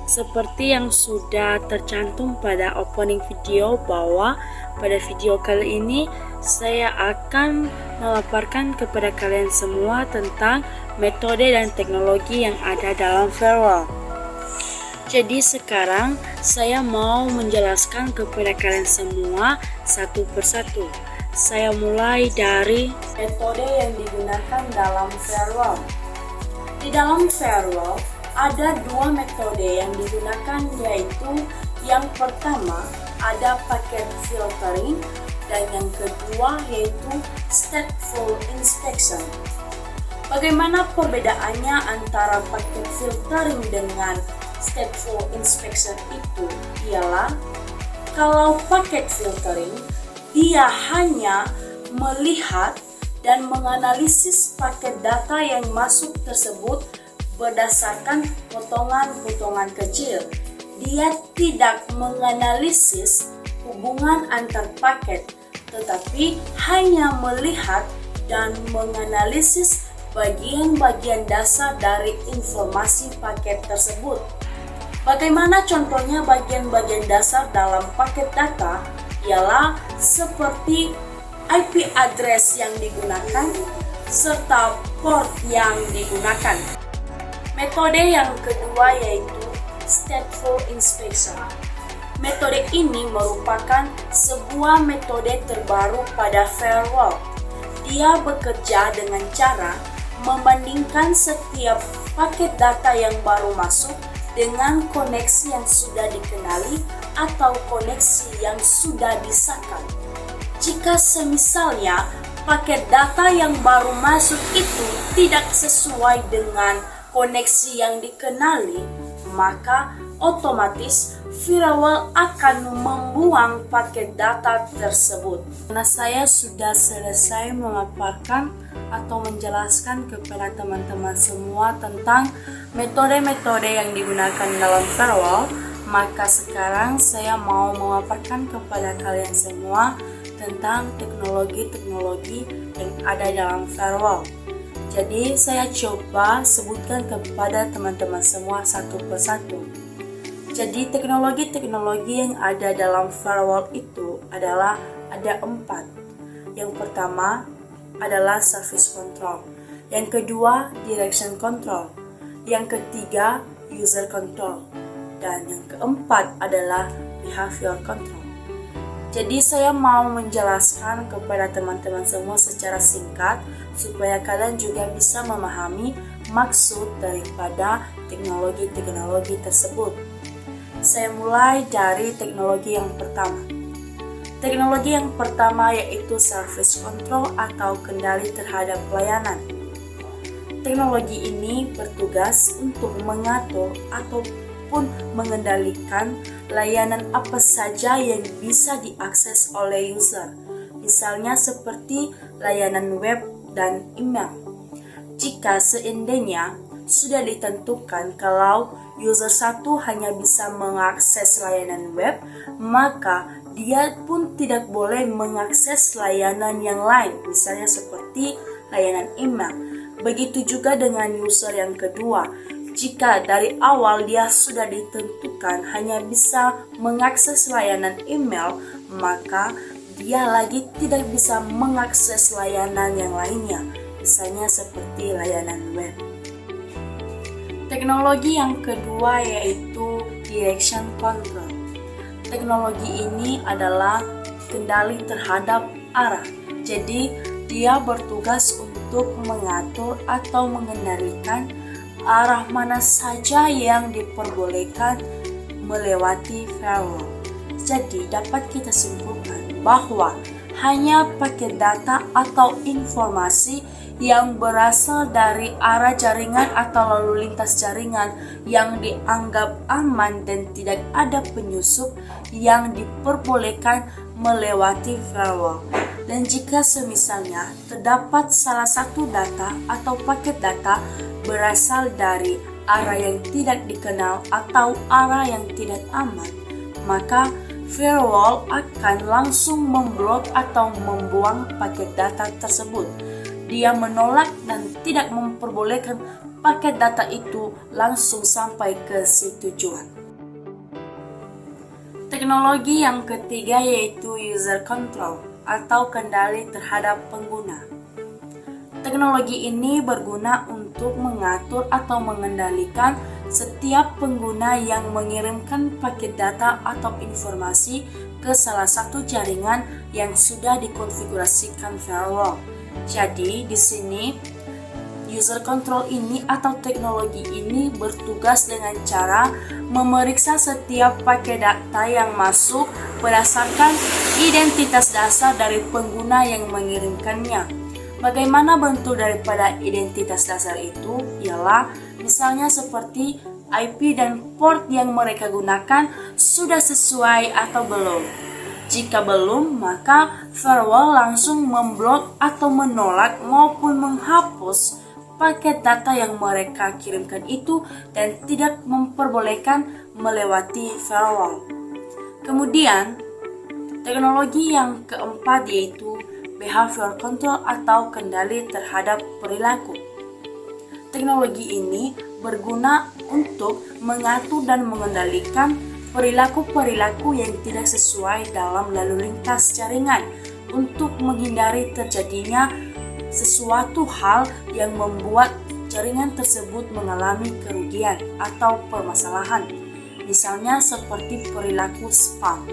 Seperti yang sudah tercantum pada opening video bahwa pada video kali ini saya akan memaparkan kepada kalian semua tentang metode dan teknologi yang ada dalam firewall. Jadi sekarang saya mau menjelaskan kepada kalian semua satu persatu. Saya mulai dari metode yang digunakan dalam firewall. Di dalam firewall ada dua metode yang digunakan, yaitu yang pertama ada packet filtering dan yang kedua yaitu stateful inspection. Bagaimana perbedaannya antara packet filtering dengan stateful inspection itu? Ialah kalau packet filtering dia hanya melihat dan menganalisis paket data yang masuk tersebut berdasarkan potongan-potongan kecil. Dia tidak menganalisis hubungan antar paket, tetapi hanya melihat dan menganalisis bagian-bagian dasar dari informasi paket tersebut. Bagaimana contohnya bagian-bagian dasar dalam paket data? Ialah seperti IP address yang digunakan serta port yang digunakan. Metode yang kedua yaitu stateful inspection. Metode ini merupakan sebuah metode terbaru pada firewall. Dia bekerja dengan cara membandingkan setiap paket data yang baru masuk dengan koneksi yang sudah dikenali atau koneksi yang sudah disahkan. Jika semisalnya paket data yang baru masuk itu tidak sesuai dengan koneksi yang dikenali, maka otomatis firewall akan membuang paket data tersebut. Karena saya sudah selesai memaparkan atau menjelaskan kepada teman-teman semua tentang metode-metode yang digunakan dalam firewall, maka sekarang saya mau memaparkan kepada kalian semua tentang teknologi-teknologi yang ada dalam firewall. Jadi saya coba sebutkan kepada teman-teman semua satu persatu. Jadi teknologi-teknologi yang ada dalam firewall itu adalah ada 4. Yang pertama adalah service control. Yang kedua direction control. Yang ketiga user control. Dan yang keempat adalah behavior control. Jadi saya mau menjelaskan kepada teman-teman semua secara singkat supaya kalian juga bisa memahami maksud daripada teknologi-teknologi tersebut. Saya mulai dari teknologi yang pertama. Teknologi yang pertama yaitu service control atau kendali terhadap pelayanan. Teknologi ini bertugas untuk mengatur ataupun mengendalikan layanan apa saja yang bisa diakses oleh user, misalnya seperti layanan web dan email. Jika seandainya sudah ditentukan kalau user satu hanya bisa mengakses layanan web, maka dia pun tidak boleh mengakses layanan yang lain, misalnya seperti layanan email. Begitu juga dengan user yang kedua. Jika dari awal dia sudah ditentukan hanya bisa mengakses layanan email, maka dia lagi tidak bisa mengakses layanan yang lainnya, misalnya seperti layanan web. Teknologi yang kedua yaitu direction control. Teknologi ini adalah kendali terhadap arah. Jadi dia bertugas untuk mengatur atau mengendalikan arah mana saja yang diperbolehkan melewati firewall. Jadi dapat kita simpulkan bahwa hanya paket data atau informasi yang berasal dari arah jaringan atau lalu lintas jaringan yang dianggap aman dan tidak ada penyusup yang diperbolehkan melewati firewall. Dan jika semisalnya terdapat salah satu data atau paket data berasal dari arah yang tidak dikenal atau arah yang tidak aman, maka firewall akan langsung memblok atau membuang paket data tersebut. Dia menolak dan tidak memperbolehkan paket data itu langsung sampai ke si tujuan. Teknologi yang ketiga yaitu user control atau kendali terhadap pengguna. Teknologi ini berguna untuk mengatur atau mengendalikan setiap pengguna yang mengirimkan paket data atau informasi ke salah satu jaringan yang sudah dikonfigurasikan firewall. Jadi, di sini user control ini atau teknologi ini bertugas dengan cara memeriksa setiap paket data yang masuk berdasarkan identitas dasar dari pengguna yang mengirimkannya. Bagaimana bentuk daripada identitas dasar itu? Ialah misalnya seperti IP dan port yang mereka gunakan sudah sesuai atau belum. Jika belum, maka firewall langsung memblok atau menolak maupun menghapus paket data yang mereka kirimkan itu dan tidak memperbolehkan melewati firewall. Kemudian, teknologi yang keempat yaitu behavior control atau kendali terhadap perilaku. Teknologi ini berguna untuk mengatur dan mengendalikan perilaku-perilaku yang tidak sesuai dalam lalu lintas jaringan untuk menghindari terjadinya sesuatu hal yang membuat jaringan tersebut mengalami kerugian atau permasalahan, misalnya seperti perilaku spam.